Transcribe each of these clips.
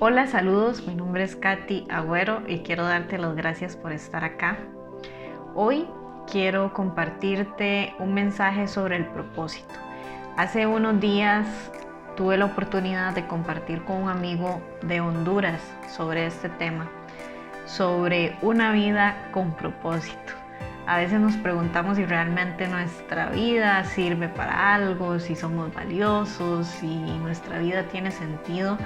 Hola, saludos, mi nombre es Katy Agüero y quiero darte las gracias por estar acá. Hoy quiero compartirte un mensaje sobre el propósito. Hace unos días tuve la oportunidad de compartir con un amigo de Honduras sobre este tema, sobre una vida con propósito. A veces nos preguntamos si realmente nuestra vida sirve para algo, si somos valiosos, si nuestra vida tiene sentido.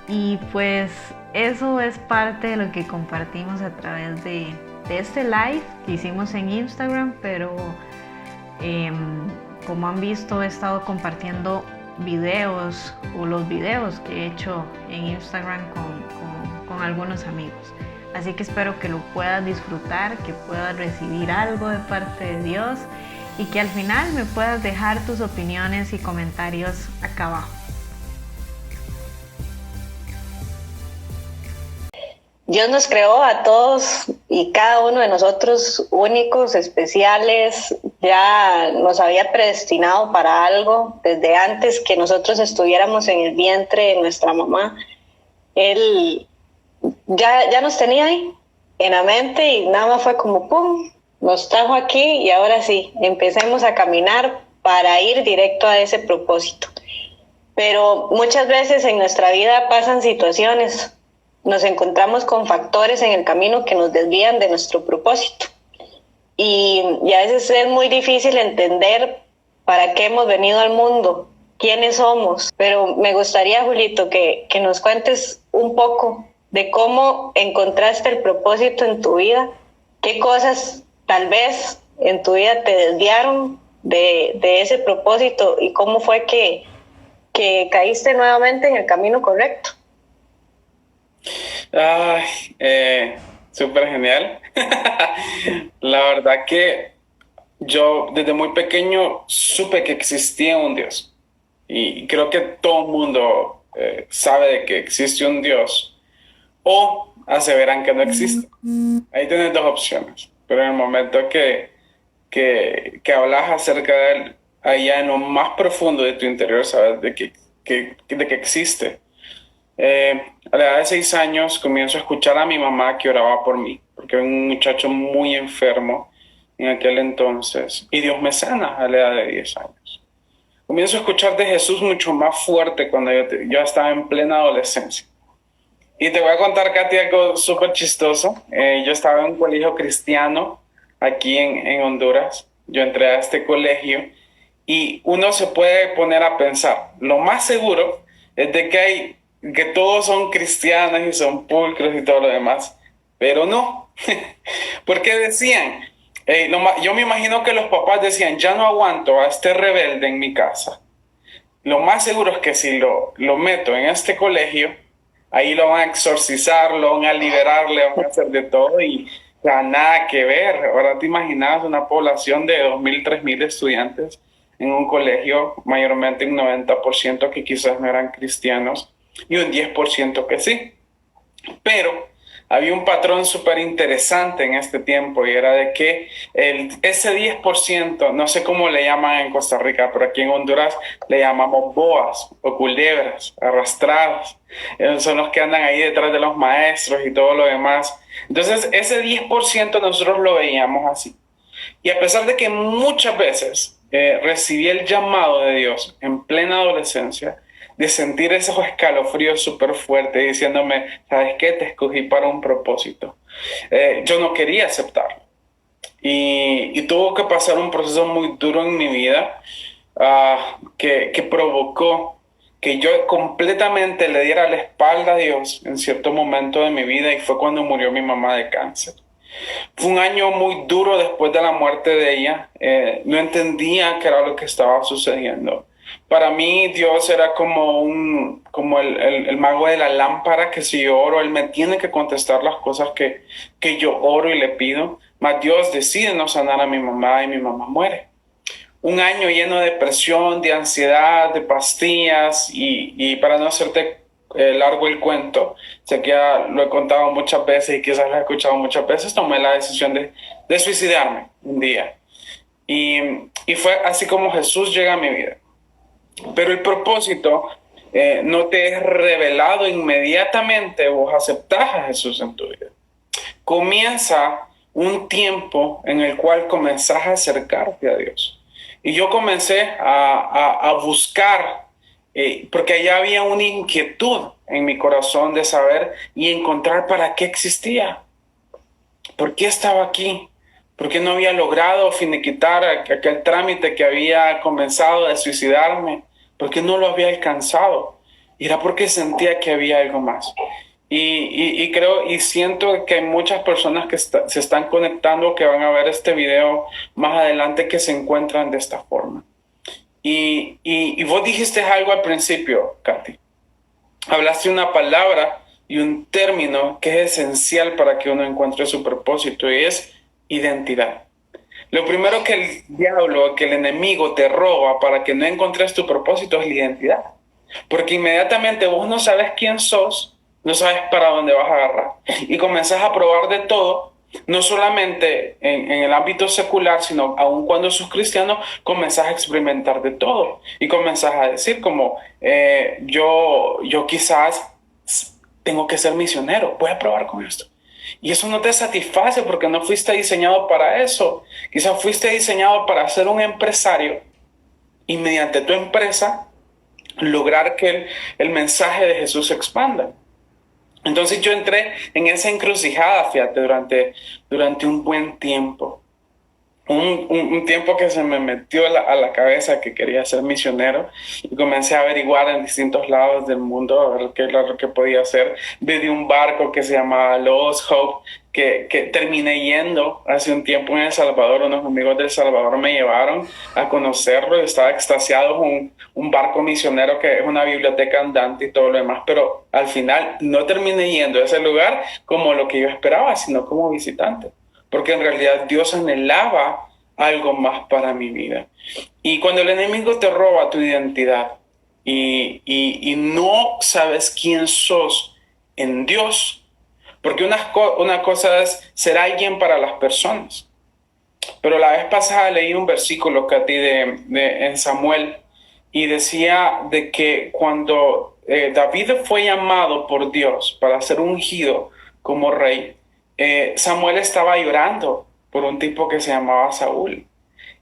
Y pues eso es parte de lo que compartimos a través de este live que hicimos en Instagram, pero eh, como han visto he estado compartiendo videos o los videos que he hecho en Instagram con algunos amigos. Así que espero que lo puedas disfrutar, que puedas recibir algo de parte de Dios y que al final me puedas dejar tus opiniones y comentarios acá abajo. Dios nos creó a todos y cada uno de nosotros únicos, especiales, ya nos había predestinado para algo desde antes que nosotros estuviéramos en el vientre de nuestra mamá. Él ya nos tenía ahí en la mente y nada más fue como ¡pum! Nos trajo aquí y ahora sí, empecemos a caminar para ir directo a ese propósito. Pero muchas veces en nuestra vida pasan situaciones, nos encontramos con factores en el camino que nos desvían de nuestro propósito. Y a veces es muy difícil entender para qué hemos venido al mundo, quiénes somos. Pero me gustaría, Julito, que nos cuentes un poco de cómo encontraste el propósito en tu vida, qué cosas tal vez en tu vida te desviaron de ese propósito y cómo fue que caíste nuevamente en el camino correcto. Ay, súper genial. La verdad que yo desde muy pequeño supe que existía un Dios. Y creo que todo el mundo sabe de que existe un Dios o aseveran que no existe. Ahí tienes dos opciones. Pero en el momento que hablas acerca de él, allá en lo más profundo de tu interior sabes de que existe. A la edad de 6 años comienzo a escuchar a mi mamá que oraba por mí, porque era un muchacho muy enfermo en aquel entonces, y Dios me sana a la edad de 10 años. Comienzo a escuchar de Jesús mucho más fuerte cuando yo estaba en plena adolescencia. Y te voy a contar, Katy, algo súper chistoso. Yo estaba en un colegio cristiano aquí en Honduras. Yo entré a este colegio y uno se puede poner a pensar, lo más seguro es de que todos son cristianos y son pulcros y todo lo demás, pero no, porque decían, yo me imagino que los papás decían, ya no aguanto a este rebelde en mi casa. Lo más seguro es que si lo meto en este colegio, ahí lo van a exorcizar, lo van a liberar, le van a hacer de todo y ya nada que ver. Ahora te imaginas una población de 2.000, 3.000 estudiantes en un colegio, mayormente un 90% que quizás no eran cristianos y un 10% que sí. Pero había un patrón súper interesante en este tiempo y era de que ese 10%, no sé cómo le llaman en Costa Rica, pero aquí en Honduras le llamamos boas o culebras arrastradas. Son los que andan ahí detrás de los maestros y todo lo demás. Entonces ese 10% nosotros lo veíamos así. Y a pesar de que muchas veces recibí el llamado de Dios en plena adolescencia, de sentir esos escalofríos súper fuertes diciéndome, ¿sabes qué? Te escogí para un propósito. Yo no quería aceptarlo. Y tuvo que pasar un proceso muy duro en mi vida que provocó que yo completamente le diera la espalda a Dios en cierto momento de mi vida y fue cuando murió mi mamá de cáncer. Fue un año muy duro después de la muerte de ella. No entendía qué era lo que estaba sucediendo. Para mí Dios era como el mago de la lámpara, que si yo oro, Él me tiene que contestar las cosas que yo oro y le pido. Mas Dios decide no sanar a mi mamá y mi mamá muere. Un año lleno de depresión, de ansiedad, de pastillas y para no hacerte largo el cuento, sé que ya lo he contado muchas veces y quizás lo he escuchado muchas veces, tomé la decisión de suicidarme un día. Y fue así como Jesús llega a mi vida. Pero el propósito no te es revelado inmediatamente, vos aceptás a Jesús en tu vida. Comienza un tiempo en el cual comenzás a acercarte a Dios. Y yo comencé a buscar, porque allá había una inquietud en mi corazón de saber y encontrar para qué existía. ¿Por qué estaba aquí? ¿Por qué no había logrado finiquitar aquel trámite que había comenzado de suicidarme? ¿Por qué no lo había alcanzado? Y era porque sentía que había algo más. Y creo y siento que hay muchas personas que se están conectando, que van a ver este video más adelante, que se encuentran de esta forma. Y vos dijiste algo al principio, Katy. Hablaste una palabra y un término que es esencial para que uno encuentre su propósito, y es identidad. Lo primero que el diablo, que el enemigo te roba para que no encuentres tu propósito es la identidad. Porque inmediatamente vos no sabes quién sos, no sabes para dónde vas a agarrar. Y comenzás a probar de todo, no solamente en el ámbito secular, sino aun cuando sos cristiano, comenzás a experimentar de todo. Y comenzás a decir como, yo quizás tengo que ser misionero, voy a probar con esto. Y eso no te satisface porque no fuiste diseñado para eso. Quizás fuiste diseñado para ser un empresario y mediante tu empresa lograr que el mensaje de Jesús se expanda. Entonces yo entré en esa encrucijada, fíjate, durante un buen tiempo. Un tiempo que se me metió a la cabeza que quería ser misionero, y comencé a averiguar en distintos lados del mundo a ver qué era lo que podía hacer. Vi de un barco que se llamaba Lost Hope, que terminé yendo hace un tiempo en El Salvador. Unos amigos del Salvador me llevaron a conocerlo. Estaba extasiado. Un barco misionero que es una biblioteca andante y todo lo demás, pero al final no terminé yendo a ese lugar como lo que yo esperaba, sino como visitante, porque en realidad Dios anhelaba algo más para mi vida. Y cuando el enemigo te roba tu identidad y no sabes quién sos en Dios, porque una cosa es ser alguien para las personas, pero la vez pasada leí un versículo, Katy, en Samuel, y decía de que cuando David fue llamado por Dios para ser ungido como rey, Samuel estaba llorando por un tipo que se llamaba Saúl.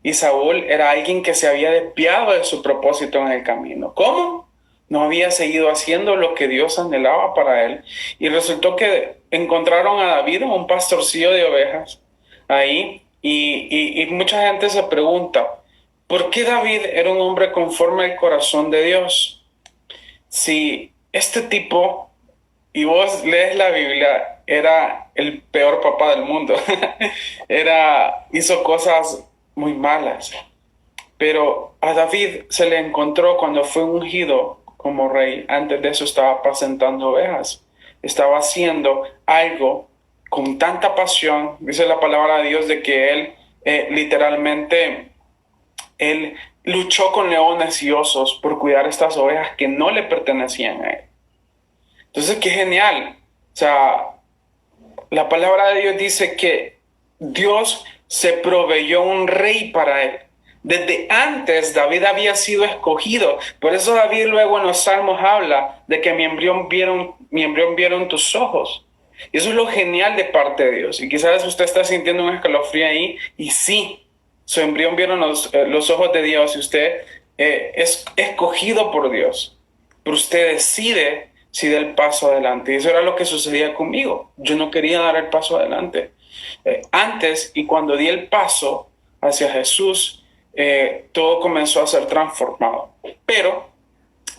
Y Saúl era alguien que se había desviado de su propósito en el camino. ¿Cómo? No había seguido haciendo lo que Dios anhelaba para él. Y resultó que encontraron a David, un pastorcillo de ovejas, ahí. Y mucha gente se pregunta, ¿por qué David era un hombre conforme al corazón de Dios? Si este tipo, y vos lees la Biblia, era el peor papá del mundo. Hizo cosas muy malas. Pero a David se le encontró cuando fue ungido como rey. Antes de eso estaba apacentando ovejas. Estaba haciendo algo con tanta pasión. Dice la palabra de Dios de que él literalmente él luchó con leones y osos por cuidar estas ovejas que no le pertenecían a él. Entonces, qué genial. O sea, la palabra de Dios dice que Dios se proveyó un rey para él. Desde antes David había sido escogido. Por eso David luego en los Salmos habla de que mi embrión vieron tus ojos. Y eso es lo genial de parte de Dios. Y quizás usted está sintiendo un escalofrío ahí. Y sí, su embrión vieron los ojos de Dios. Y usted es escogido por Dios. Pero usted decide si da el paso adelante. Y eso era lo que sucedía conmigo. Yo no quería dar el paso adelante. Antes, y cuando di el paso hacia Jesús, todo comenzó a ser transformado. Pero,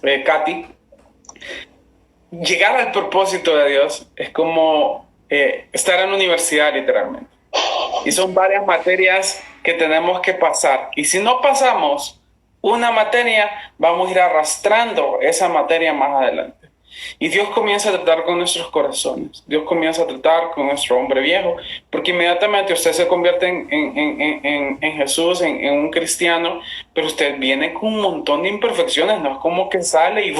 Katy, llegar al propósito de Dios es como estar en la universidad, literalmente. Y son varias materias que tenemos que pasar. Y si no pasamos una materia, vamos a ir arrastrando esa materia más adelante. Y Dios comienza a tratar con nuestros corazones. Dios comienza a tratar con nuestro hombre viejo, porque inmediatamente usted se convierte en Jesús, en un cristiano, pero usted viene con un montón de imperfecciones. No es como que sale y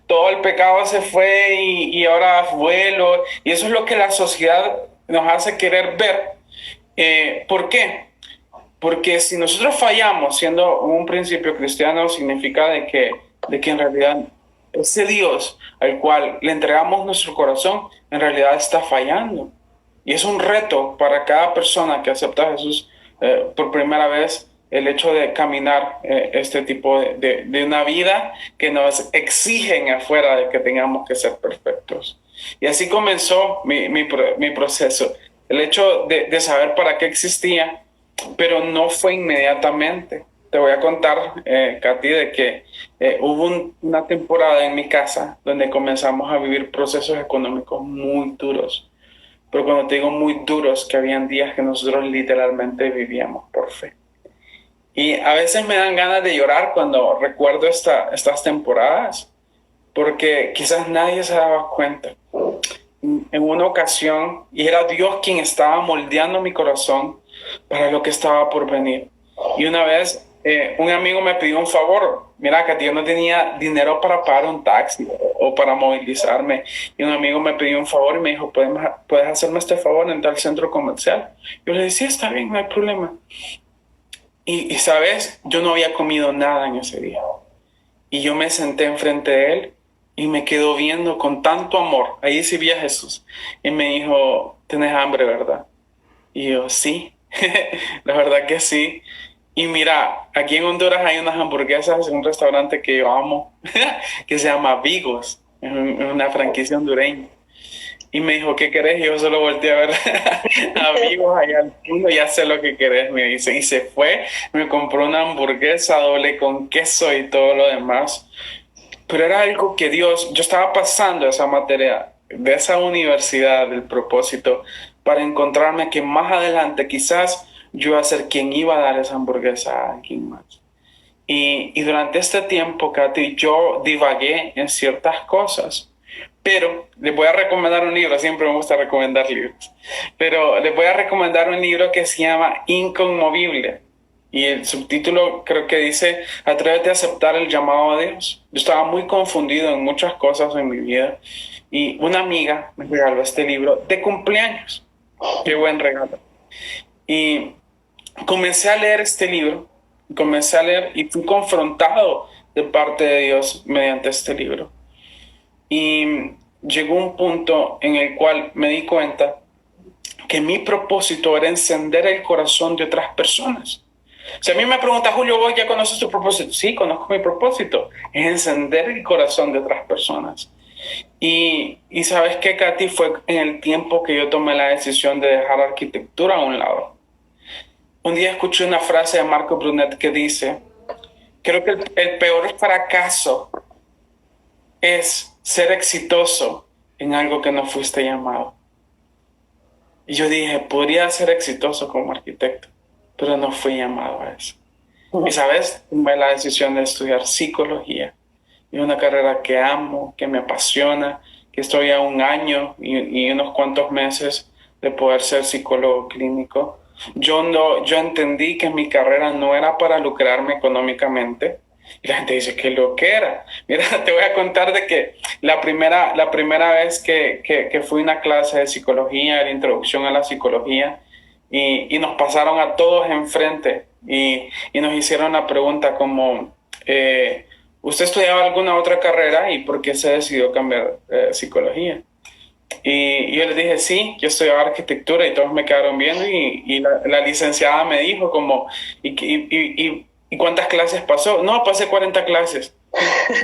todo el pecado se fue y ahora vuelo. Y eso es lo que la sociedad nos hace querer ver. ¿Por qué? Porque si nosotros fallamos siendo un principio cristiano, significa de que en realidad ese Dios al cual le entregamos nuestro corazón en realidad está fallando. Y es un reto para cada persona que acepta a Jesús por primera vez, el hecho de caminar este tipo de una vida que nos exigen afuera de que tengamos que ser perfectos. Y así comenzó mi proceso. El hecho de saber para qué existía, pero no fue inmediatamente. Te voy a contar, Katy, de que hubo una temporada en mi casa donde comenzamos a vivir procesos económicos muy duros. Pero cuando te digo muy duros, que habían días que nosotros literalmente vivíamos por fe. Y a veces me dan ganas de llorar cuando recuerdo estas temporadas, porque quizás nadie se daba cuenta. En una ocasión, y era Dios quien estaba moldeando mi corazón para lo que estaba por venir. Y una vez un amigo me pidió un favor. Mira, que yo no tenía dinero para pagar un taxi o para movilizarme. Y un amigo me pidió un favor y me dijo, ¿puedes hacerme este favor en tal centro comercial? Yo le decía, está bien, no hay problema. Y sabes, yo no había comido nada en ese día. Y yo me senté enfrente de él y me quedó viendo con tanto amor. Ahí sí vi a Jesús. Y me dijo, ¿tienes hambre, verdad? Y yo, sí, la verdad que sí. Y mira, aquí en Honduras hay unas hamburguesas en un restaurante que yo amo, que se llama Vigos, es una franquicia hondureña. Y me dijo, ¿qué querés? Y yo solo volteé a ver a Vigos allá al fondo, ya sé lo que querés, me dice. Y se fue, me compró una hamburguesa doble con queso y todo lo demás. Pero era algo que Dios, yo estaba pasando esa materia de esa universidad del propósito para encontrarme que más adelante quizás yo iba a ser quien iba a dar esa hamburguesa a alguien más. Y durante este tiempo, Katy, yo divagué en ciertas cosas. Pero les voy a recomendar un libro, siempre me gusta recomendar libros, pero les voy a recomendar un libro que se llama Inconmovible. Y el subtítulo creo que dice, atrévete a aceptar el llamado de Dios. Yo estaba muy confundido en muchas cosas en mi vida y una amiga me regaló este libro de cumpleaños. Qué buen regalo. Y comencé a leer este libro, comencé a leer y fui confrontado de parte de Dios mediante este libro. Y llegó un punto en el cual me di cuenta que mi propósito era encender el corazón de otras personas. Si a mí me pregunta, Julio, ¿vos ya conoces tu propósito? Sí, conozco mi propósito. Es encender el corazón de otras personas. Y ¿sabes qué, Katy? Fue en el tiempo que yo tomé la decisión de dejar la arquitectura a un lado. Un día escuché una frase de Marco Brunet que dice, creo que el peor fracaso es ser exitoso en algo que no fuiste llamado. Y yo dije, podría ser exitoso como arquitecto, pero no fui llamado a eso. Y sabes, tomé la decisión de estudiar psicología. Es una carrera que amo, que me apasiona, que estoy a un año y unos cuantos meses de poder ser psicólogo clínico. Yo entendí que mi carrera no era para lucrarme económicamente. Y la gente dice, ¿qué lo que era? Mira, te voy a contar de que la primera vez que fui a una clase de psicología, de introducción a la psicología, y nos pasaron a todos enfrente y nos hicieron la pregunta como, ¿usted estudiaba alguna otra carrera y por qué se decidió cambiar psicología? Y yo les dije, sí, yo estudiaba arquitectura y todos me quedaron viendo y la licenciada me dijo como, ¿y cuántas clases pasó? No, pasé 40 clases.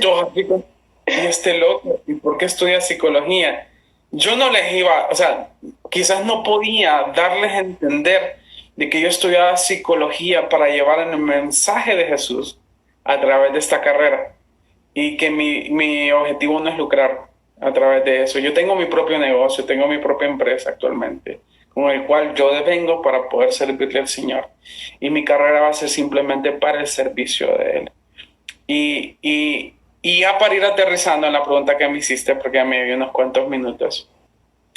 Yo así como, y este loco, ¿y por qué estudia psicología? Yo no les iba, o sea, quizás no podía darles a entender de que yo estudiaba psicología para llevar el mensaje de Jesús a través de esta carrera y que mi objetivo no es lucrar a través de eso. Yo tengo mi propio negocio, tengo mi propia empresa actualmente, con el cual yo devengo para poder servirle al Señor. Y mi carrera va a ser simplemente para el servicio de Él. Y ya para ir aterrizando en la pregunta que me hiciste, porque ya me dio unos cuantos minutos,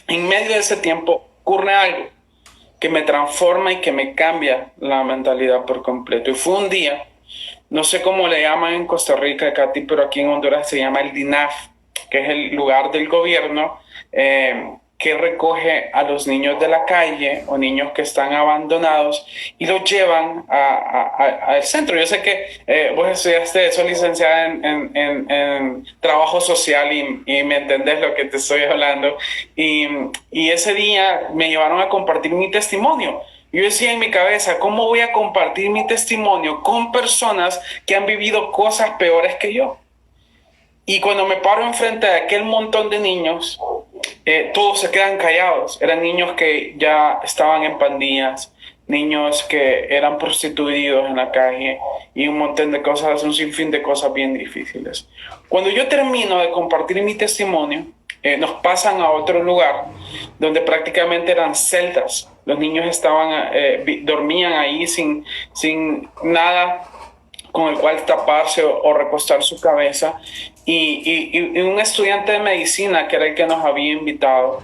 en medio de ese tiempo ocurre algo que me transforma y que me cambia la mentalidad por completo. Y fue un día, no sé cómo le llaman en Costa Rica, Katy, pero aquí en Honduras se llama el DINAF, que es el lugar del gobierno que recoge a los niños de la calle o niños que están abandonados y los llevan al centro. Yo sé que vos estudiaste eso, licenciada en trabajo social y me entendés lo que te estoy hablando. Y ese día me llevaron a compartir mi testimonio. Yo decía en mi cabeza, ¿cómo voy a compartir mi testimonio con personas que han vivido cosas peores que yo? Y cuando me paro enfrente de aquel montón de niños, todos se quedan callados. Eran niños que ya estaban en pandillas, niños que eran prostituidos en la calle y un montón de cosas, un sinfín de cosas bien difíciles. Cuando yo termino de compartir mi testimonio, nos pasan a otro lugar donde prácticamente eran celdas. Los niños dormían ahí sin nada con el cual taparse o recostar su cabeza. Y un estudiante de medicina, que era el que nos había invitado,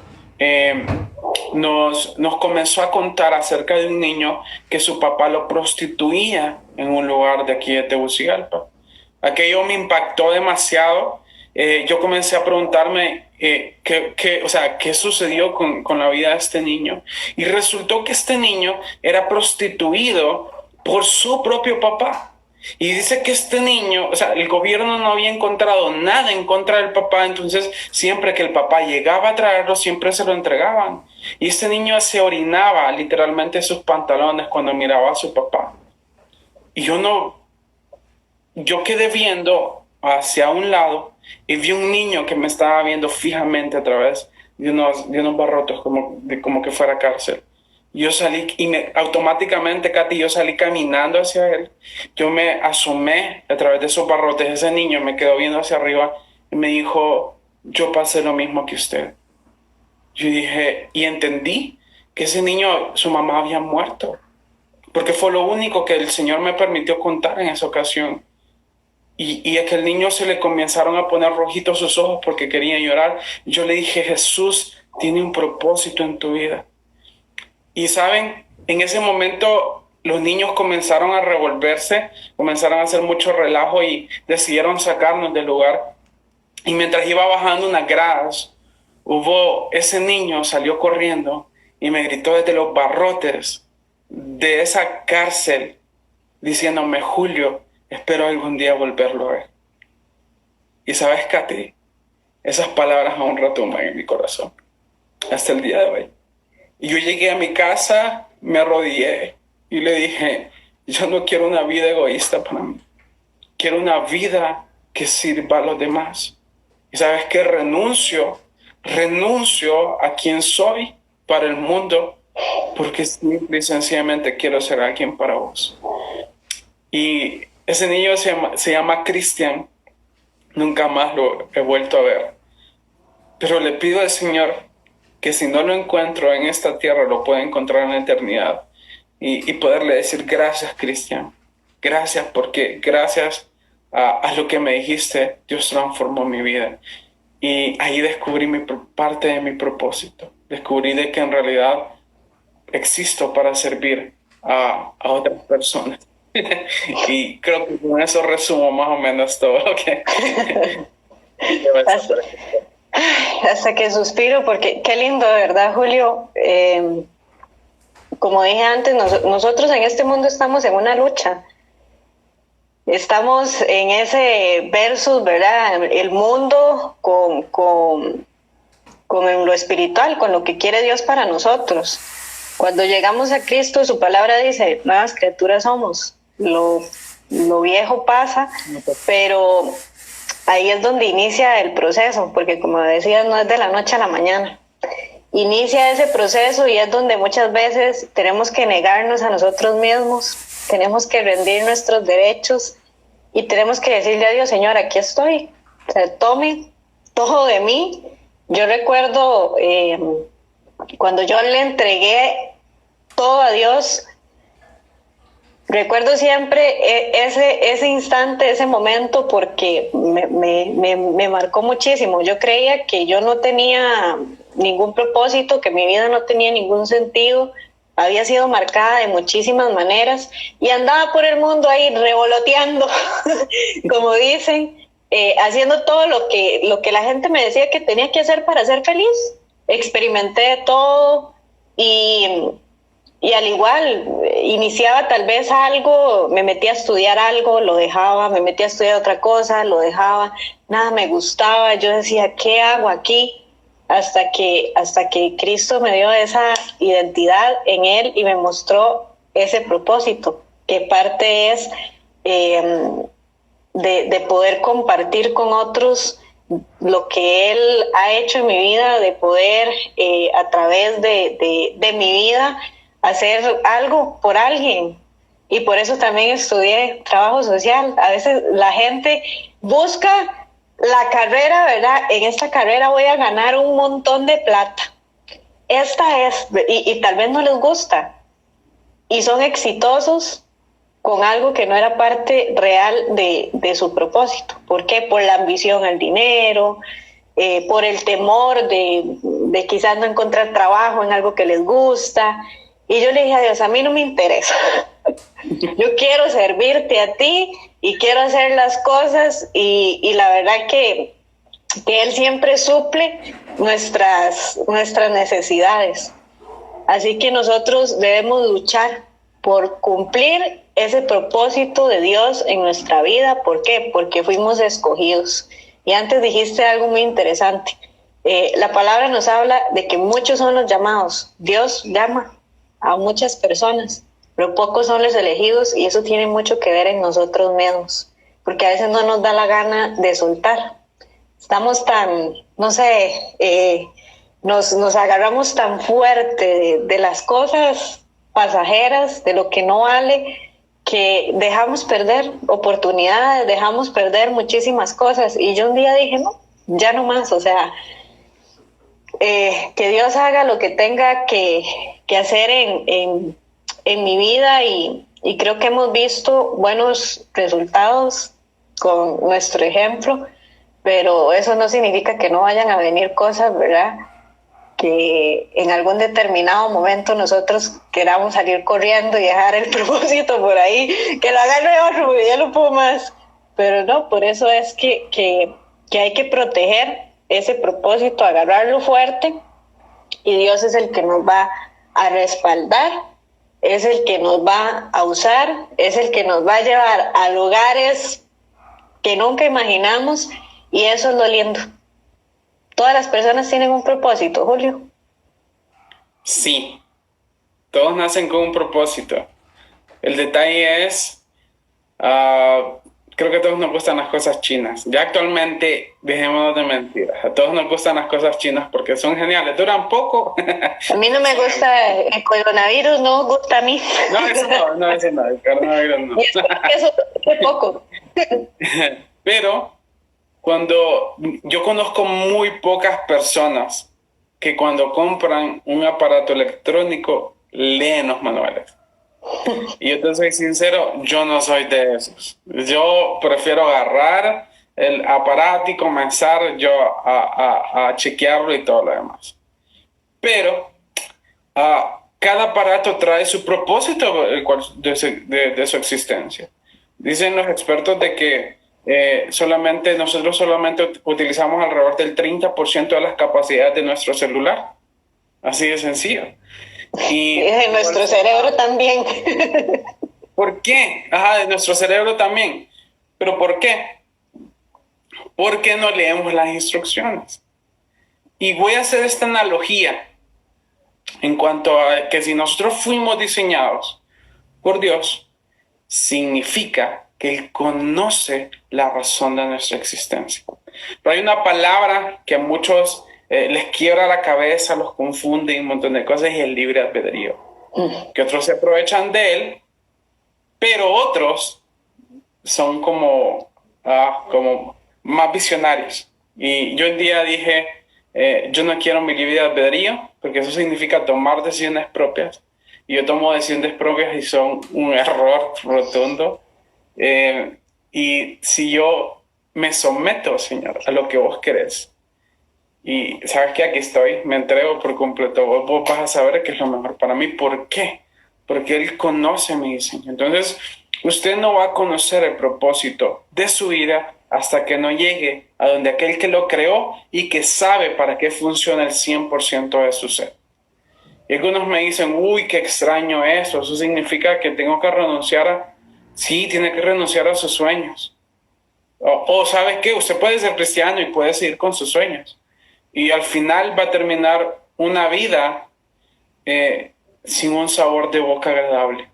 nos comenzó a contar acerca de un niño que su papá lo prostituía en un lugar de aquí de Tegucigalpa. Aquello me impactó demasiado. Yo comencé a preguntarme qué sucedió con la vida de este niño. Y resultó que este niño era prostituido por su propio papá. Y dice que este niño, el gobierno no había encontrado nada en contra del papá, entonces siempre que el papá llegaba a traerlo, siempre se lo entregaban. Y este niño se orinaba literalmente sus pantalones cuando miraba a su papá. Y yo quedé viendo hacia un lado y vi un niño que me estaba viendo fijamente a través de unos barrotes como que fuera cárcel. Yo salí automáticamente, Katy, yo salí caminando hacia él. Yo me asomé a través de esos barrotes. Ese niño me quedó viendo hacia arriba y me dijo, yo pasé lo mismo que usted. Yo dije, y entendí que ese niño, su mamá había muerto, porque fue lo único que el Señor me permitió contar en esa ocasión. Y a que el niño se le comenzaron a poner rojitos sus ojos porque quería llorar. Yo le dije, Jesús tiene un propósito en tu vida. Y saben, en ese momento los niños comenzaron a revolverse, comenzaron a hacer mucho relajo y decidieron sacarnos del lugar. Y mientras iba bajando unas gradas, ese niño salió corriendo y me gritó desde los barrotes de esa cárcel, diciéndome, Julio, espero algún día volverlo a ver. Y sabes, Katy, esas palabras aún retumban en mi corazón, hasta el día de hoy. Y yo llegué a mi casa, me arrodillé y le dije, yo no quiero una vida egoísta para mí. Quiero una vida que sirva a los demás. Y sabes que renuncio a quien soy para el mundo, porque simple y sencillamente quiero ser alguien para vos. Y ese niño se llama Cristian. Nunca más lo he vuelto a ver. Pero le pido al Señor que si no lo encuentro en esta tierra, lo pueda encontrar en la eternidad. Y poderle decir, gracias, Cristian. Gracias, porque gracias a lo que me dijiste, Dios transformó mi vida. Y ahí descubrí parte de mi propósito. Descubrí de que en realidad existo para servir a otras personas. Y creo que con eso resumo más o menos todo lo que... Hasta que suspiro, porque qué lindo, de verdad, Julio. Como dije antes, nosotros en este mundo estamos en una lucha. Estamos en ese versus, ¿verdad? El mundo con lo espiritual, con lo que quiere Dios para nosotros. Cuando llegamos a Cristo, su palabra dice, nuevas criaturas somos. Lo viejo pasa, pero ahí es donde inicia el proceso, porque como decías, no es de la noche a la mañana. Inicia ese proceso y es donde muchas veces tenemos que negarnos a nosotros mismos, tenemos que rendir nuestros derechos y tenemos que decirle a Dios, Señor, aquí estoy, o sea, tome todo de mí. Yo recuerdo cuando yo le entregué todo a Dios, recuerdo siempre ese instante, ese momento, porque me marcó muchísimo. Yo creía que yo no tenía ningún propósito, que mi vida no tenía ningún sentido. Había sido marcada de muchísimas maneras y andaba por el mundo ahí revoloteando, como dicen, haciendo todo lo que la gente me decía que tenía que hacer para ser feliz. experimenté de todo y al igual iniciaba tal vez algo, me metía a estudiar algo, lo dejaba, me metía a estudiar otra cosa, lo dejaba, nada me gustaba, yo decía, ¿qué hago aquí? Hasta que Cristo me dio esa identidad en Él y me mostró ese propósito, que parte es de poder compartir con otros lo que Él ha hecho en mi vida, de poder a través de mi vida hacer algo por alguien. Y por eso también estudié trabajo social. A veces la gente busca la carrera, ¿verdad? En esta carrera voy a ganar un montón de plata. Esta es, y tal vez no les gusta. Y son exitosos con algo que no era parte real de su propósito. ¿Por qué? Por la ambición al dinero, por el temor de quizás no encontrar trabajo en algo que les gusta. Y yo le dije a Dios, a mí no me interesa. Yo quiero servirte a ti y quiero hacer las cosas y la verdad que Él siempre suple nuestras necesidades. Así que nosotros debemos luchar por cumplir ese propósito de Dios en nuestra vida. ¿Por qué? Porque fuimos escogidos. Y antes dijiste algo muy interesante. La palabra nos habla de que muchos son los llamados. Dios llama a muchas personas, pero pocos son los elegidos y eso tiene mucho que ver en nosotros mismos, porque a veces no nos da la gana de soltar. Estamos tan, no sé, nos agarramos tan fuerte de las cosas pasajeras, de lo que no vale, que dejamos perder oportunidades, dejamos perder muchísimas cosas. Y yo un día dije, no, ya no más, o sea, que Dios haga lo que tenga que hacer en mi vida y creo que hemos visto buenos resultados con nuestro ejemplo, pero eso no significa que no vayan a venir cosas, ¿verdad? Que en algún determinado momento nosotros queramos salir corriendo y dejar el propósito por ahí, que lo agarre otro, porque ya no puedo más. Pero no, por eso es que hay que proteger ese propósito, agarrarlo fuerte, y Dios es el que nos va a respaldar, es el que nos va a usar, es el que nos va a llevar a lugares que nunca imaginamos, y eso es lo lindo. Todas las personas tienen un propósito, Julio. Sí, todos nacen con un propósito. El detalle es, creo que a todos nos gustan las cosas chinas. Ya actualmente, dejémonos de mentiras, a todos nos gustan las cosas chinas porque son geniales, duran poco. A mí no me gusta el coronavirus, no me gusta a mí. No, el coronavirus no. Y eso es poco. Pero cuando yo conozco muy pocas personas que cuando compran un aparato electrónico leen los manuales. Y yo te soy sincero, yo no soy de esos. Yo prefiero agarrar el aparato y comenzar yo a chequearlo y todo lo demás. Pero cada aparato trae su propósito de su existencia. Dicen los expertos de que nosotros solamente utilizamos alrededor del 30% de las capacidades de nuestro celular. Así de sencillo. Y de nuestro cerebro también. ¿Por qué? De nuestro cerebro también. ¿Pero por qué? Porque no leemos las instrucciones. Y voy a hacer esta analogía en cuanto a que si nosotros fuimos diseñados por Dios, significa que Él conoce la razón de nuestra existencia. Pero hay una palabra que a muchos les quiebra la cabeza, los confunde y un montón de cosas, y el libre albedrío. Que otros se aprovechan de él, pero otros son como más visionarios. Y yo un día dije, yo no quiero mi libre albedrío, porque eso significa tomar decisiones propias. Y yo tomo decisiones propias y son un error rotundo. Y si yo me someto, Señor, a lo que vos querés, y sabes que aquí estoy, me entrego por completo, vos vas a saber qué es lo mejor para mí. ¿Por qué? Porque Él conoce mi diseño. Entonces, usted no va a conocer el propósito de su vida hasta que no llegue a donde aquel que lo creó y que sabe para qué funciona el 100% de su ser. Y algunos me dicen, uy, qué extraño eso significa que tengo que renunciar sí, tiene que renunciar a sus sueños. O ¿sabes qué? Usted puede ser cristiano y puede seguir con sus sueños. Y al final va a terminar una vida sin un sabor de boca agradable.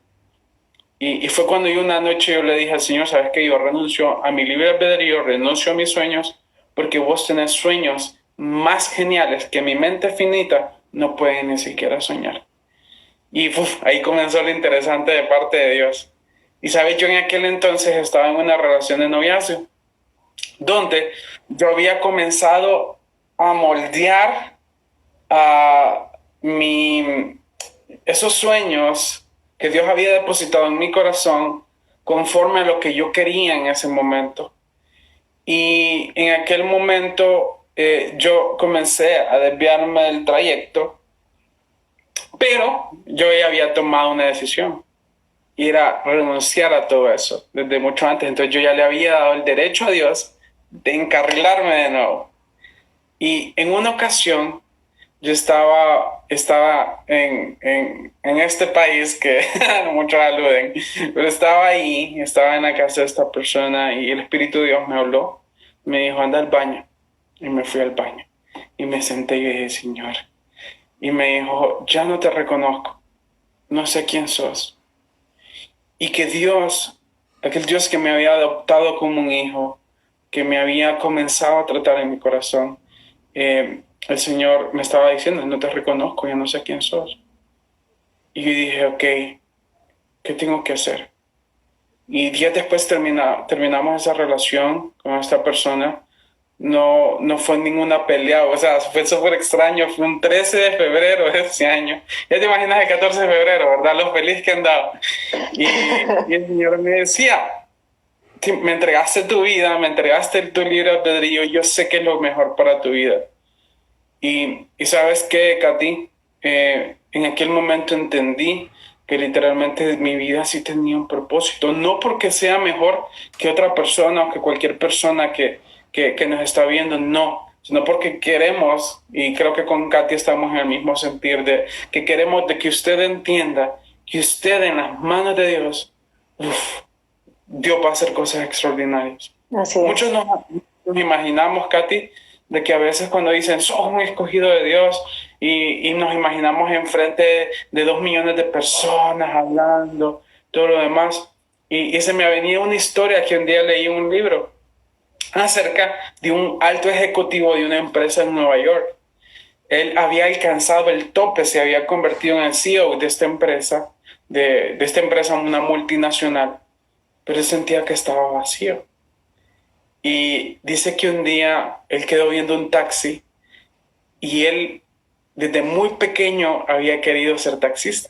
Y fue cuando una noche yo le dije al Señor, ¿sabes qué? Yo renuncio a mi libre albedrío, renuncio a mis sueños, porque vos tenés sueños más geniales que mi mente finita no puede ni siquiera soñar. Y ahí comenzó lo interesante de parte de Dios. Y sabes, yo en aquel entonces estaba en una relación de noviazgo, donde yo había comenzado a moldear a esos sueños que Dios había depositado en mi corazón conforme a lo que yo quería en ese momento. Y en aquel momento yo comencé a desviarme del trayecto, pero yo ya había tomado una decisión y era renunciar a todo eso desde mucho antes. Entonces yo ya le había dado el derecho a Dios de encarrilarme de nuevo. Y en una ocasión yo estaba en este país que muchos aluden, pero estaba ahí, estaba en la casa de esta persona y el Espíritu de Dios me habló, me dijo, anda al baño. Y me fui al baño y me senté y dije, Señor. Y me dijo, ya no te reconozco, no sé quién sos. Y que Dios, aquel Dios que me había adoptado como un hijo, que me había comenzado a tratar en mi corazón, el Señor me estaba diciendo, no te reconozco, ya no sé quién sos. Y yo dije, ok, ¿qué tengo que hacer? Y días después terminamos esa relación con esta persona. No fue ninguna pelea, o sea, fue súper extraño. Fue un 13 de febrero de ese año. Ya te imaginas el 14 de febrero, ¿verdad? Lo feliz que andaba. Y el Señor me decía, me entregaste tu vida, me entregaste tu libre albedrío, yo sé que es lo mejor para tu vida. Y sabes qué, Katy, en aquel momento entendí que literalmente mi vida sí tenía un propósito, no porque sea mejor que otra persona o que cualquier persona que nos está viendo, no, sino porque queremos, y creo que con Katy estamos en el mismo sentir, de que queremos de que usted entienda que usted en las manos de Dios, Dios va a hacer cosas extraordinarias. Así es. Muchos nos imaginamos, Katy, de que a veces cuando dicen, sos un escogido de Dios, y nos imaginamos enfrente de 2 millones de personas hablando, todo lo demás, y se me ha venido una historia que un día leí en un libro acerca de un alto ejecutivo de una empresa en Nueva York. Él había alcanzado el tope, se había convertido en el CEO de esta empresa, una multinacional, pero él sentía que estaba vacío. Y dice que un día él quedó viendo un taxi y él desde muy pequeño había querido ser taxista.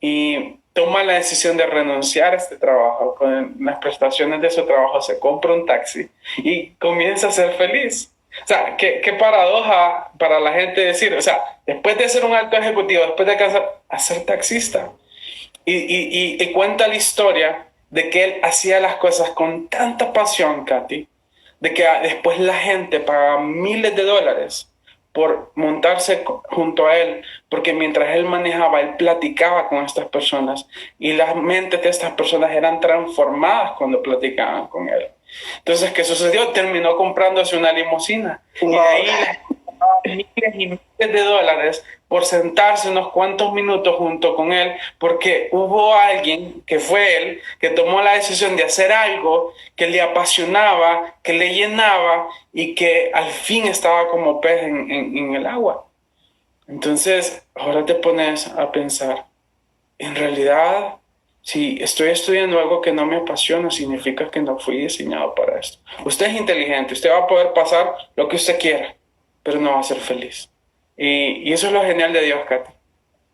Y toma la decisión de renunciar a este trabajo. Con las prestaciones de su trabajo se compra un taxi y comienza a ser feliz. O sea, qué paradoja para la gente decir, o sea, después de ser un alto ejecutivo, después de alcanzar a ser taxista. Y cuenta la historia de que él hacía las cosas con tanta pasión, Katy, de que después la gente pagaba miles de dólares por montarse junto a él, porque mientras él manejaba, él platicaba con estas personas y las mentes de estas personas eran transformadas cuando platicaban con él. Entonces, ¿qué sucedió? Terminó comprándose una limusina. Wow. Y de ahí miles y miles de dólares por sentarse unos cuantos minutos junto con él, porque hubo alguien, que fue él, que tomó la decisión de hacer algo que le apasionaba, que le llenaba y que al fin estaba como pez en el agua. Entonces, ahora te pones a pensar, en realidad, si estoy estudiando algo que no me apasiona, significa que no fui diseñado para esto. Usted es inteligente, usted va a poder pasar lo que usted quiera, pero no va a ser feliz. Y eso es lo genial de Dios, Katy.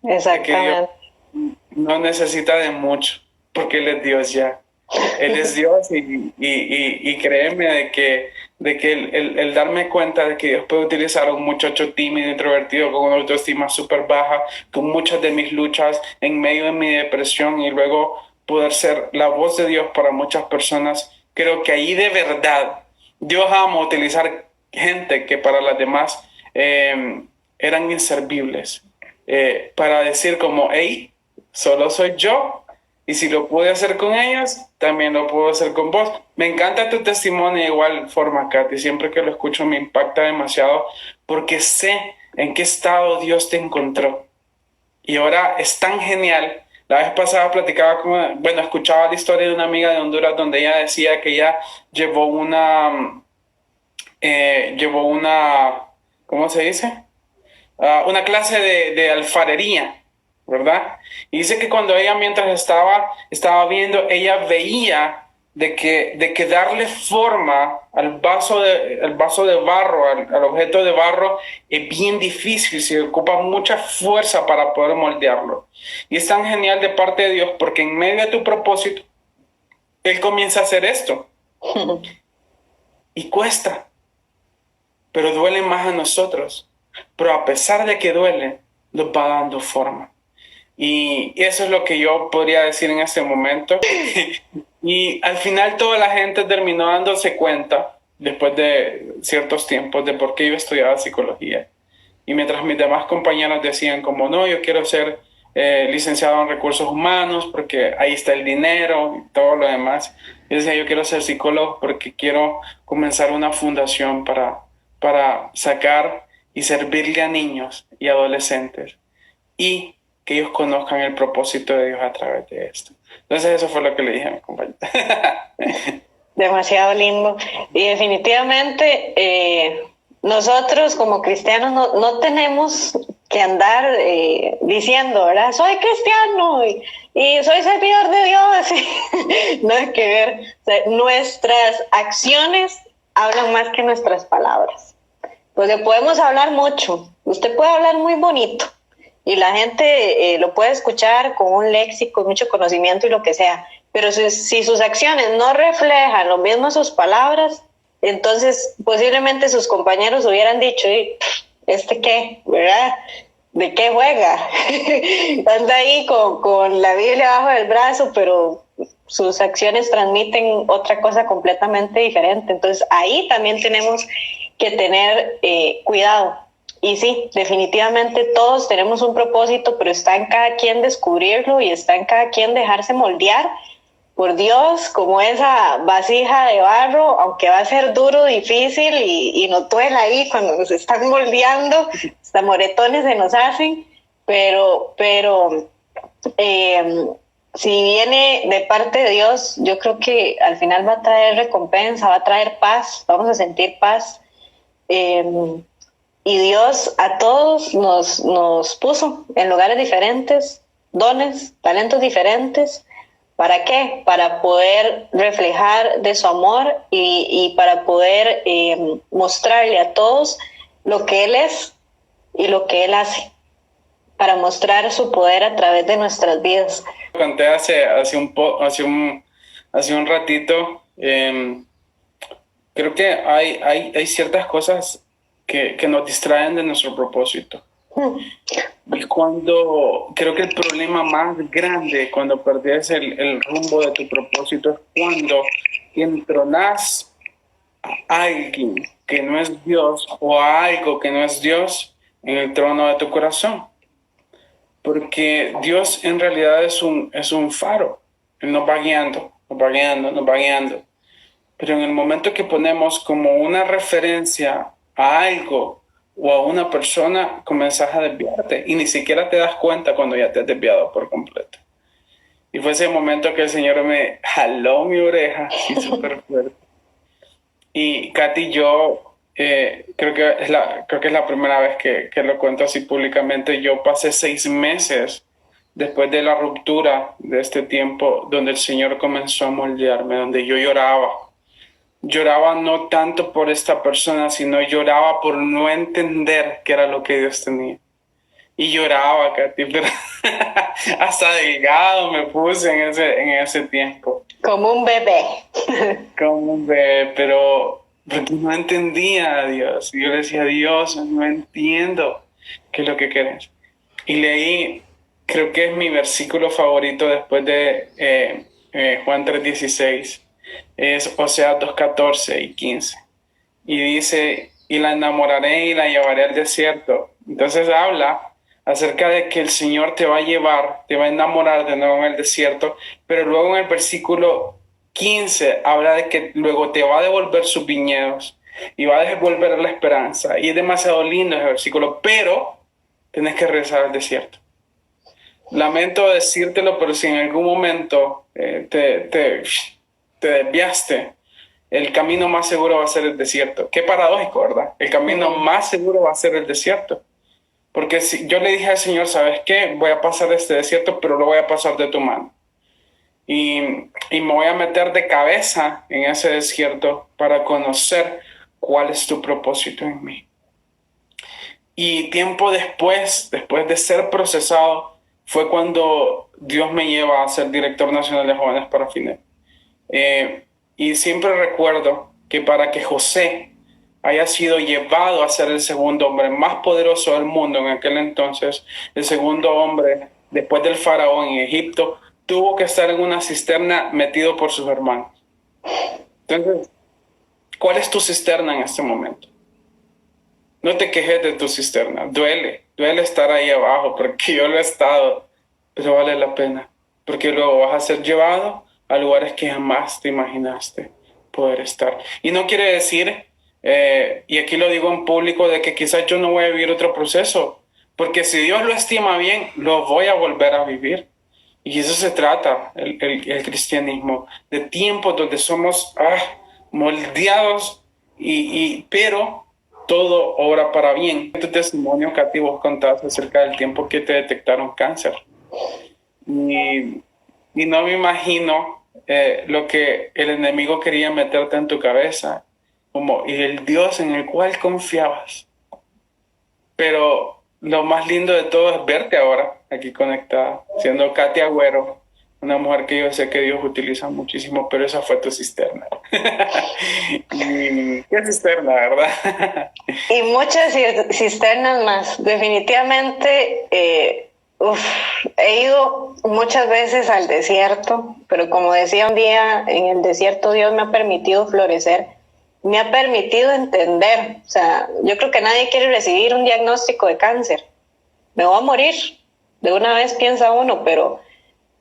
Exactamente. Que Dios no necesita de mucho, porque Él es Dios ya. Él es Dios y créeme de que el darme cuenta de que Dios puede utilizar a un muchacho tímido, introvertido, con una autoestima súper baja, con muchas de mis luchas en medio de mi depresión y luego poder ser la voz de Dios para muchas personas, creo que ahí de verdad Dios ama utilizar gente que para las demás eran inservibles, para decir como, hey, solo soy yo, y si lo pude hacer con ellos, también lo puedo hacer con vos. Me encanta tu testimonio de igual forma, Katy. Siempre que lo escucho me impacta demasiado porque sé en qué estado Dios te encontró. Y ahora es tan genial. La vez pasada platicaba escuchaba la historia de una amiga de Honduras donde ella decía que ella llevó una, ¿cómo se dice? Una clase de alfarería, ¿verdad? Y dice que cuando ella mientras estaba viendo, ella veía de que darle forma al vaso de barro, al objeto de barro, es bien difícil, se ocupa mucha fuerza para poder moldearlo. Y es tan genial de parte de Dios porque en medio de tu propósito, Él comienza a hacer esto. Y cuesta, pero duele más a nosotros. Pero a pesar de que duele, nos va dando forma. Y eso es lo que yo podría decir en este momento. Y al final toda la gente terminó dándose cuenta, después de ciertos tiempos, de por qué yo estudiaba psicología. Y mientras mis demás compañeros decían como, no, yo quiero ser licenciado en recursos humanos porque ahí está el dinero y todo lo demás. Yo decía, yo quiero ser psicólogo porque quiero comenzar una fundación para sacar y servirle a niños y adolescentes y que ellos conozcan el propósito de Dios a través de esto. Entonces eso fue lo que le dije a mi compañero. Demasiado lindo. Y definitivamente nosotros como cristianos no tenemos que andar diciendo, ¿verdad? Soy cristiano y soy servidor de Dios. No hay que ver. O sea, nuestras acciones hablan más que nuestras palabras. Porque podemos hablar mucho. Usted puede hablar muy bonito. Y la gente lo puede escuchar con un léxico, mucho conocimiento y lo que sea. Pero si sus acciones no reflejan lo mismo sus palabras, entonces posiblemente sus compañeros hubieran dicho, ¿este qué? ¿Verdad? ¿De qué juega? Anda ahí con la Biblia bajo el brazo, pero sus acciones transmiten otra cosa completamente diferente. Entonces ahí también tenemos que tener cuidado. Y sí, definitivamente todos tenemos un propósito, pero está en cada quien descubrirlo y está en cada quien dejarse moldear por Dios como esa vasija de barro, aunque va a ser duro, difícil y nos duele ahí cuando nos están moldeando, hasta moretones se nos hacen, pero si viene de parte de Dios, yo creo que al final va a traer recompensa, va a traer paz, vamos a sentir paz. Y Dios a todos nos puso en lugares diferentes, dones, talentos diferentes. ¿Para qué? Para poder reflejar de su amor y para poder mostrarle a todos lo que Él es y lo que Él hace, para mostrar su poder a través de nuestras vidas. Conté hace un ratito, creo que hay ciertas cosas que nos distraen de nuestro propósito. Y creo que el problema más grande cuando perdés el rumbo de tu propósito es cuando entronas a alguien que no es Dios o a algo que no es Dios en el trono de tu corazón. Porque Dios en realidad es un faro. Él nos va guiando. Pero en el momento que ponemos como una referencia a algo o a una persona, comenzás a desviarte y ni siquiera te das cuenta cuando ya te has desviado por completo. Y fue ese momento que el Señor me jaló mi oreja así súper fuerte. Y Katy, yo creo que es la primera vez que lo cuento así públicamente. Yo pasé 6 meses después de la ruptura de este tiempo donde el Señor comenzó a moldearme, donde yo lloraba no tanto por esta persona, sino lloraba por no entender qué era lo que Dios tenía. Y lloraba, Katy, pero hasta delgado me puse en ese tiempo. Como un bebé. Como un bebé, pero porque no entendía a Dios. Y yo le decía, Dios, no entiendo qué es lo que querés. Y leí, creo que es mi versículo favorito después de Juan 3:16. Es Oseas 2:14 y 15. Y dice, y la enamoraré y la llevaré al desierto. Entonces habla acerca de que el Señor te va a llevar, te va a enamorar de nuevo en el desierto, pero luego en el versículo 15 habla de que luego te va a devolver sus viñedos y va a devolver la esperanza. Y es demasiado lindo ese versículo, pero tienes que regresar al desierto. Lamento decírtelo, pero si en algún momento te desviaste, el camino más seguro va a ser el desierto. Qué paradójico, ¿verdad? El camino más seguro va a ser el desierto. Porque si yo le dije al Señor, ¿sabes qué? Voy a pasar este desierto, pero lo voy a pasar de tu mano. Y me voy a meter de cabeza en ese desierto para conocer cuál es tu propósito en mí. Y tiempo después de ser procesado, fue cuando Dios me lleva a ser director nacional de jóvenes para FINEP. Y siempre recuerdo que para que José haya sido llevado a ser el segundo hombre más poderoso del mundo en aquel entonces, el segundo hombre después del faraón en Egipto, tuvo que estar en una cisterna metido por sus hermanos. Entonces, ¿cuál es tu cisterna en este momento? No te quejes de tu cisterna, duele estar ahí abajo, porque yo lo he estado, pero vale la pena, porque luego vas a ser llevado a lugares que jamás te imaginaste poder estar. Y no quiere decir, y aquí lo digo en público, de que quizás yo no voy a vivir otro proceso, porque si Dios lo estima bien, lo voy a volver a vivir. Y eso se trata, el cristianismo, de tiempos donde somos moldeados, pero todo obra para bien. Tu testimonio, Katy, vos contabas acerca del tiempo que te detectaron cáncer. Y no me imagino lo que el enemigo quería meterte en tu cabeza, y el Dios en el cual confiabas. Pero lo más lindo de todo es verte ahora aquí conectada, siendo Katy Agüero, una mujer que yo sé que Dios utiliza muchísimo, pero esa fue tu cisterna. Y qué cisterna, ¿verdad? Y muchas cisternas más. Definitivamente, he ido muchas veces al desierto, pero como decía un día, en el desierto Dios me ha permitido florecer, me ha permitido entender. O sea, yo creo que nadie quiere recibir un diagnóstico de cáncer. Me voy a morir. De una vez piensa uno, pero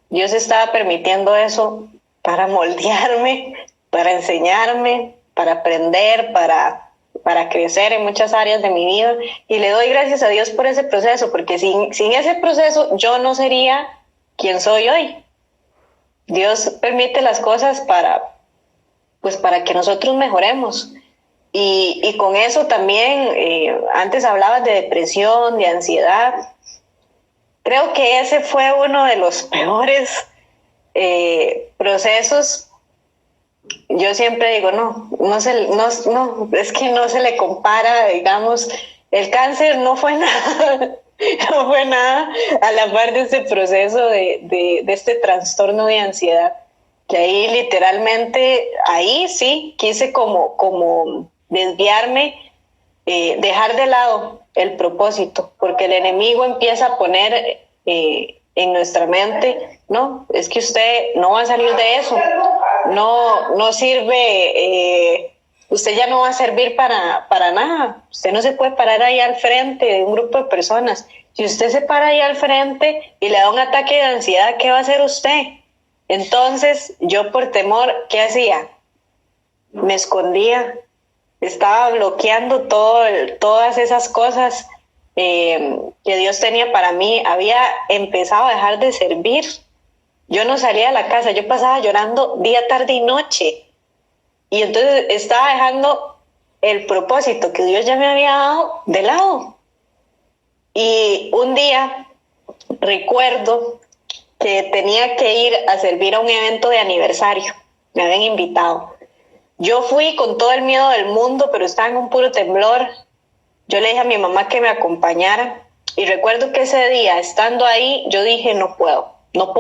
Dios estaba permitiendo eso para moldearme, para enseñarme, para aprender, para crecer en muchas áreas de mi vida. Y le doy gracias a Dios por ese proceso, porque sin ese proceso yo no sería quien soy hoy. Dios permite las cosas para que nosotros mejoremos. Y con eso también, antes hablabas de depresión, de ansiedad. Creo que ese fue uno de los peores procesos. Yo siempre digo, no, es que no se le compara, digamos, el cáncer no fue nada, no fue nada a la par de este proceso de este trastorno de ansiedad, que ahí literalmente, ahí sí, quise como desviarme, dejar de lado el propósito, porque el enemigo empieza a poner en nuestra mente, no, es que usted no va a salir de eso, no sirve, usted ya no va a servir para nada, usted no se puede parar ahí al frente de un grupo de personas. Si usted se para ahí al frente y le da un ataque de ansiedad, ¿qué va a hacer usted? Entonces yo, por temor, ¿qué hacía? Me escondía, estaba bloqueando todas esas cosas que Dios tenía para mí. Había empezado a dejar de servir. Yo no salía de la casa, yo pasaba llorando día, tarde y noche. Y entonces estaba dejando el propósito que Dios ya me había dado de lado. Y un día recuerdo que tenía que ir a servir a un evento de aniversario. Me habían invitado. Yo fui con todo el miedo del mundo, pero estaba en un puro temblor. Yo le dije a mi mamá que me acompañara. Y recuerdo que ese día, estando ahí, yo dije, no puedo, y no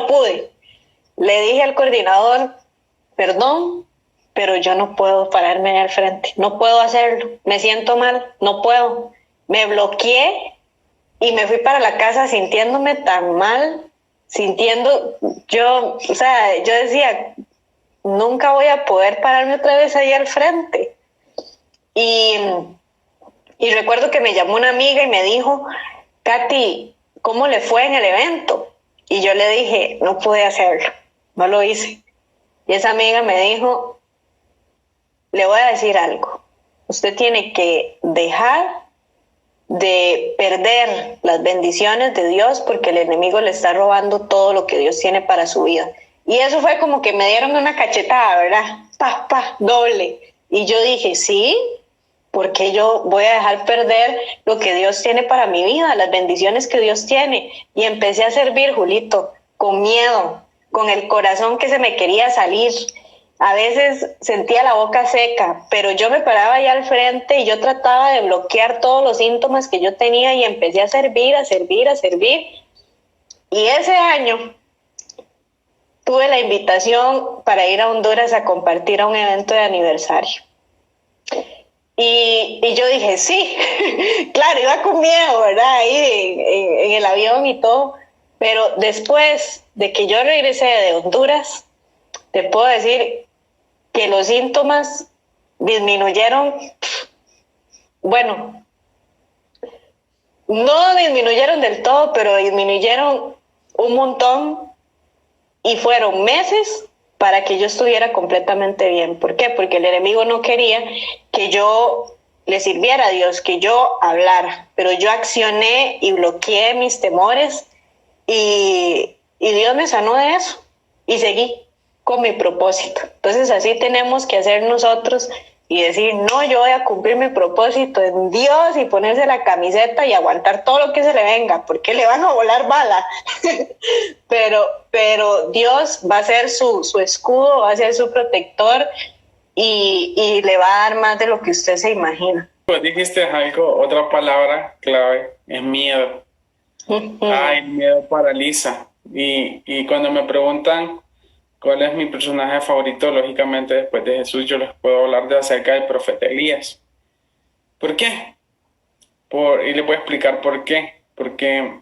pude. Le dije al coordinador, perdón, pero yo no puedo pararme al frente, no puedo hacerlo, me siento mal, no puedo. Me bloqueé y me fui para la casa sintiéndome tan mal sintiendo, o sea, yo decía, nunca voy a poder pararme otra vez ahí al frente. Y recuerdo que me llamó una amiga y me dijo, Katy, ¿cómo le fue en el evento? Y yo le dije, no pude hacerlo, no lo hice. Y esa amiga me dijo, le voy a decir algo, usted tiene que dejar de perder las bendiciones de Dios porque el enemigo le está robando todo lo que Dios tiene para su vida. Y eso fue como que me dieron una cachetada, ¿verdad? Pa, pa, doble. Y yo dije, sí, porque yo voy a dejar perder lo que Dios tiene para mi vida, las bendiciones que Dios tiene. Y empecé a servir, Julito, con miedo, con el corazón que se me quería salir. A veces sentía la boca seca, pero yo me paraba allá al frente y yo trataba de bloquear todos los síntomas que yo tenía y empecé a servir, a servir, a servir. Y ese año tuve la invitación para ir a Honduras a compartir a un evento de aniversario. Y yo dije, sí, claro, iba con miedo, ¿verdad? Ahí en el avión y todo. Pero después de que yo regresé de Honduras, te puedo decir que los síntomas disminuyeron, bueno, no disminuyeron del todo, pero disminuyeron un montón y fueron meses para que yo estuviera completamente bien. ¿Por qué? Porque el enemigo no quería que yo le sirviera a Dios, que yo hablara, pero yo accioné y bloqueé mis temores y Dios me sanó de eso y seguí con mi propósito. Entonces así tenemos que hacer nosotros y decir, no, yo voy a cumplir mi propósito en Dios y ponerse la camiseta y aguantar todo lo que se le venga, porque le van a volar bala. pero Dios va a ser su escudo, va a ser su protector y le va a dar más de lo que usted se imagina. Pues dijiste algo, otra palabra clave, es miedo. Ay, el miedo paraliza. Y cuando me preguntan cuál es mi personaje favorito, lógicamente después de Jesús, yo les puedo hablar acerca del profeta Elías. ¿Por qué? Y les voy a explicar por qué. Porque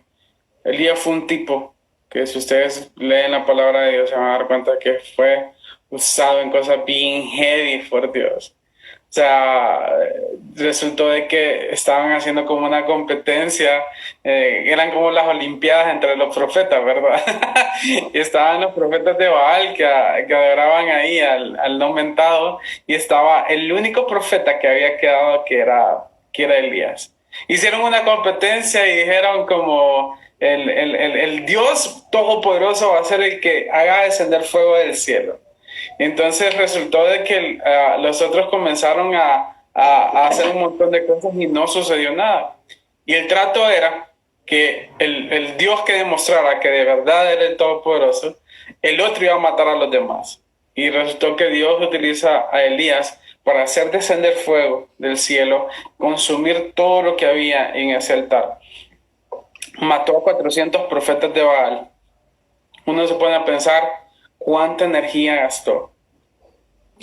Elías fue un tipo que, si ustedes leen la palabra de Dios, se van a dar cuenta que fue usado en cosas bien heavy por Dios. O sea, resultó de que estaban haciendo como una competencia, eran como las olimpiadas entre los profetas, ¿verdad? Y estaban los profetas de Baal que adoraban ahí al no mentado, y estaba el único profeta que había quedado que era Elías. Hicieron una competencia y dijeron como el Dios Todopoderoso va a ser el que haga descender fuego del cielo. Entonces resultó de que los otros comenzaron a hacer un montón de cosas y no sucedió nada. Y el trato era que el Dios que demostrara que de verdad era el Todopoderoso, el otro iba a matar a los demás. Y resultó que Dios utiliza a Elías para hacer descender fuego del cielo, consumir todo lo que había en ese altar. Mató a 400 profetas de Baal. Uno se pone a pensar cuánta energía gastó.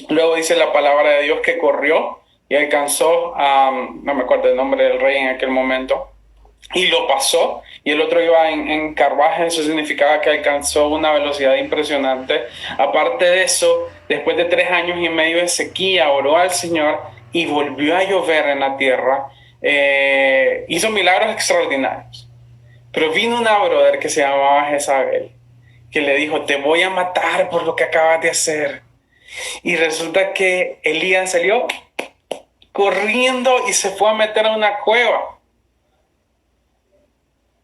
Luego dice la palabra de Dios que corrió y alcanzó no me acuerdo el nombre del rey en aquel momento, y lo pasó, y el otro iba en carruaje. Eso significaba que alcanzó una velocidad impresionante. Aparte de eso, después de 3 años y medio de sequía, oró al Señor y volvió a llover en la tierra. Hizo milagros extraordinarios. Pero vino una brother que se llamaba Jezabel, que le dijo, te voy a matar por lo que acabas de hacer. Y resulta que Elías salió corriendo y se fue a meter a una cueva.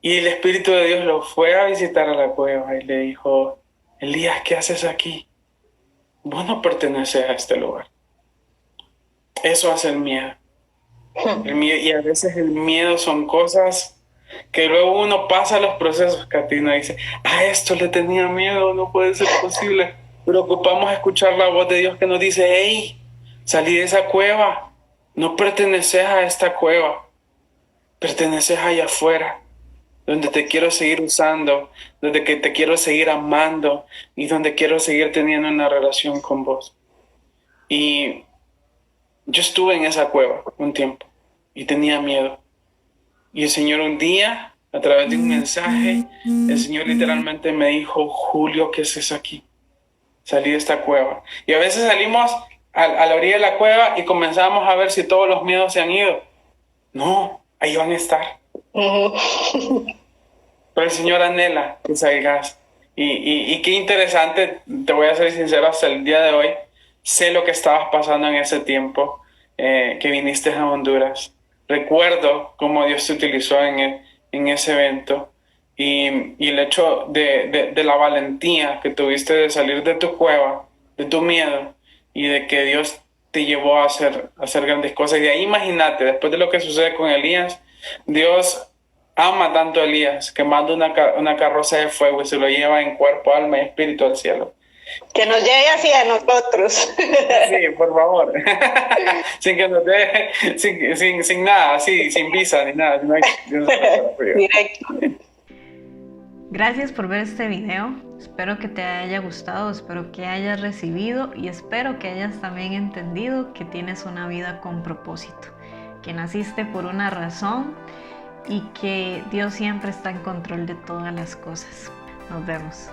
Y el Espíritu de Dios lo fue a visitar a la cueva y le dijo, Elías, ¿qué haces aquí? Vos no perteneces a este lugar. Eso hace el miedo. Y a veces el miedo son cosas que luego uno pasa los procesos, Katina, y dice, a esto le tenía miedo, no puede ser posible. Pero ocupamos escuchar la voz de Dios que nos dice, hey, salí de esa cueva, no perteneces a esta cueva, perteneces allá afuera, donde te quiero seguir usando, donde que te quiero seguir amando y donde quiero seguir teniendo una relación con vos. Y yo estuve en esa cueva un tiempo y tenía miedo. Y el Señor un día, a través de un mensaje, el Señor literalmente me dijo, Julio, ¿qué haces aquí? Salí de esta cueva. Y a veces salimos a la orilla de la cueva y comenzamos a ver si todos los miedos se han ido. No, ahí van a estar. Pero el Señor anhela que salgas. Y qué interesante, te voy a ser sincero, hasta el día de hoy, sé lo que estabas pasando en ese tiempo que viniste a Honduras. Recuerdo cómo Dios te utilizó en ese evento y el hecho de la valentía que tuviste de salir de tu cueva, de tu miedo y de que Dios te llevó a hacer grandes cosas. Y de ahí imagínate, después de lo que sucede con Elías, Dios ama tanto a Elías que manda una carroza de fuego y se lo lleva en cuerpo, alma y espíritu al cielo. Que nos lleve hacia nosotros. Sí, por favor. Sin que nos dé, sin nada, así, sin visa ni nada. Directo. Gracias por ver este video. Espero que te haya gustado, espero que hayas recibido y espero que hayas también entendido que tienes una vida con propósito, que naciste por una razón y que Dios siempre está en control de todas las cosas. Nos vemos.